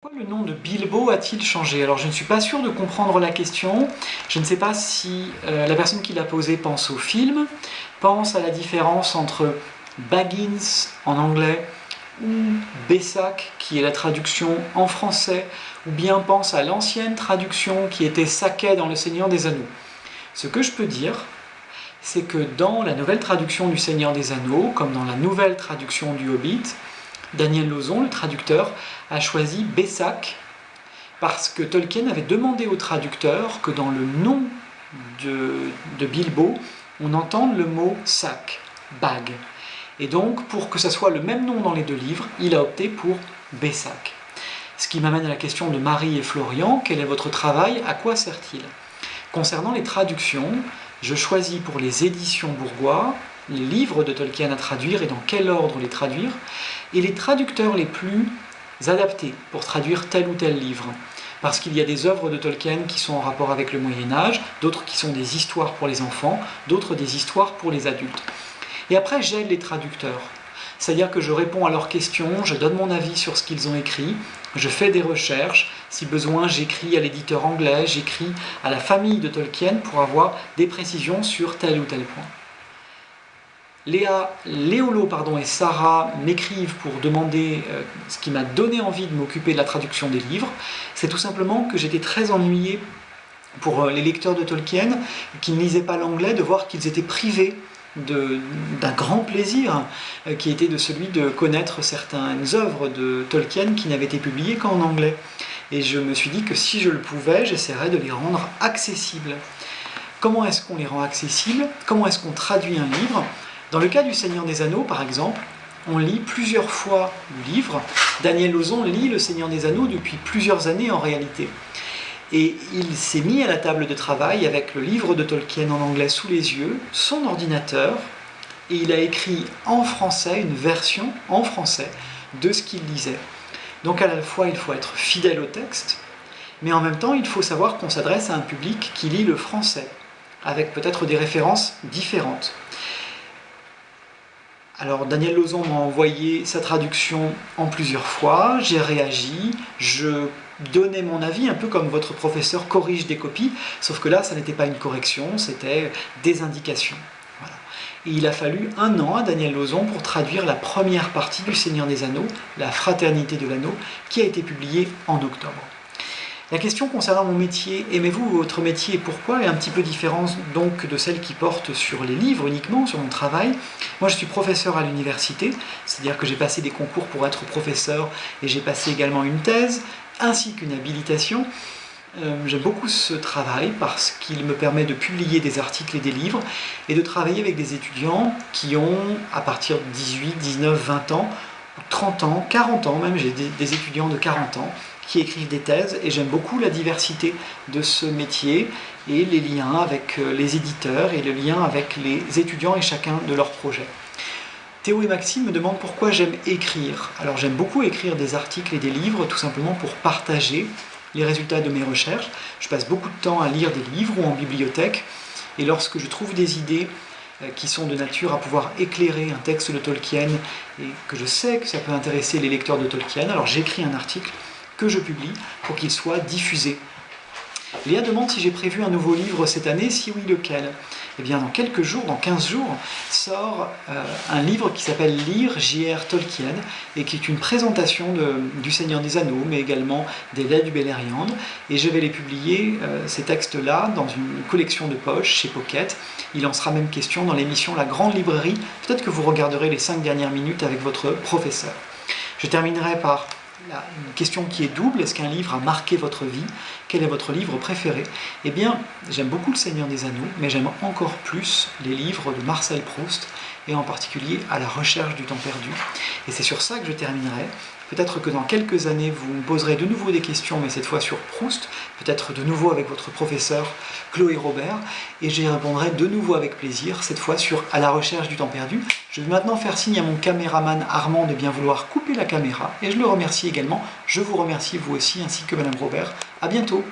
Pourquoi le nom de Bilbo a-t-il changé? Alors je ne suis pas sûr de comprendre la question. Je ne sais pas si la personne qui l'a posée pense au film, pense à la différence entre Baggins en anglais ou Bessac qui est la traduction en français, ou bien pense à l'ancienne traduction qui était Saquet dans Le Seigneur des Anneaux. Ce que je peux dire, c'est que dans la nouvelle traduction du Seigneur des Anneaux, comme dans la nouvelle traduction du Hobbit, Daniel Lauzon, le traducteur, a choisi Bessac parce que Tolkien avait demandé au traducteur que dans le nom de Bilbo, on entende le mot sac, bag. Et donc, pour que ça soit le même nom dans les deux livres, il a opté pour Bessac. Ce qui m'amène à la question de Marie et Florian, quel est votre travail? À quoi sert-il? Concernant les traductions, je choisis pour les éditions Bourgois les livres de Tolkien à traduire et dans quel ordre les traduire, et les traducteurs les plus adaptés pour traduire tel ou tel livre. Parce qu'il y a des œuvres de Tolkien qui sont en rapport avec le Moyen-Âge, d'autres qui sont des histoires pour les enfants, d'autres des histoires pour les adultes. Et après, j'aide les traducteurs. C'est-à-dire que je réponds à leurs questions, je donne mon avis sur ce qu'ils ont écrit, je fais des recherches, si besoin j'écris à l'éditeur anglais, j'écris à la famille de Tolkien pour avoir des précisions sur tel ou tel point. Léolo et Sarah m'écrivent pour demander ce qui m'a donné envie de m'occuper de la traduction des livres. C'est tout simplement que j'étais très ennuyé pour les lecteurs de Tolkien qui ne lisaient pas l'anglais, de voir qu'ils étaient privés d'un grand plaisir qui était de celui de connaître certaines œuvres de Tolkien qui n'avaient été publiées qu'en anglais. Et je me suis dit que si je le pouvais, j'essaierais de les rendre accessibles. Comment est-ce qu'on les rend accessibles? Comment est-ce qu'on traduit un livre? Dans le cas du Seigneur des Anneaux, par exemple, on lit plusieurs fois le livre. Daniel Lauzon lit le Seigneur des Anneaux depuis plusieurs années en réalité. Et il s'est mis à la table de travail avec le livre de Tolkien en anglais sous les yeux, son ordinateur, et il a écrit en français une version en français de ce qu'il lisait. Donc à la fois il faut être fidèle au texte, mais en même temps il faut savoir qu'on s'adresse à un public qui lit le français, avec peut-être des références différentes. Alors Daniel Lauzon m'a envoyé sa traduction en plusieurs fois, j'ai réagi, je donnais mon avis, un peu comme votre professeur corrige des copies, sauf que là ça n'était pas une correction, c'était des indications. Voilà. Et il a fallu 1 an à Daniel Lauzon pour traduire la première partie du Seigneur des Anneaux, La Fraternité de l'Anneau, qui a été publiée en octobre. La question concernant mon métier, aimez-vous votre métier et pourquoi, est un petit peu différente donc de celle qui porte sur les livres uniquement, sur mon travail. Moi je suis professeur à l'université, c'est-à-dire que j'ai passé des concours pour être professeur et j'ai passé également une thèse, ainsi qu'une habilitation. J'aime beaucoup ce travail parce qu'il me permet de publier des articles et des livres et de travailler avec des étudiants qui ont à partir de 18, 19, 20 ans, 30 ans, 40 ans même, j'ai des étudiants de 40 ans qui écrivent des thèses et j'aime beaucoup la diversité de ce métier et les liens avec les éditeurs et le lien avec les étudiants et chacun de leurs projets. Théo et Maxime me demandent pourquoi j'aime écrire. Alors j'aime beaucoup écrire des articles et des livres tout simplement pour partager les résultats de mes recherches. Je passe beaucoup de temps à lire des livres ou en bibliothèque et lorsque je trouve des idées qui sont de nature à pouvoir éclairer un texte de Tolkien et que je sais que ça peut intéresser les lecteurs de Tolkien, alors j'écris un article que je publie pour qu'il soit diffusé. Léa demande si j'ai prévu un nouveau livre cette année, si oui, lequel? Eh bien, dans quelques jours, dans 15 jours, sort un livre qui s'appelle Lire J.R. Tolkien et qui est une présentation du Seigneur des Anneaux, mais également des Laits du Beleriand. Et je vais les publier, ces textes-là, dans une collection de poche chez Pocket. Il en sera même question dans l'émission La Grande Librairie. Peut-être que vous regarderez les 5 dernières minutes avec votre professeur. Je terminerai par une question qui est double. Est-ce qu'un livre a marqué votre vie? Quel est votre livre préféré? Eh bien, j'aime beaucoup Le Seigneur des Anneaux, mais j'aime encore plus les livres de Marcel Proust, et en particulier À la recherche du temps perdu. Et c'est sur ça que je terminerai. Peut-être que dans quelques années, vous me poserez de nouveau des questions, mais cette fois sur Proust, peut-être de nouveau avec votre professeur Chloé Robert, et j'y répondrai de nouveau avec plaisir, cette fois sur À la recherche du temps perdu. Je vais maintenant faire signe à mon caméraman Armand de bien vouloir couper la caméra, et je le remercie également. Je vous remercie vous aussi, ainsi que Madame Robert. À bientôt.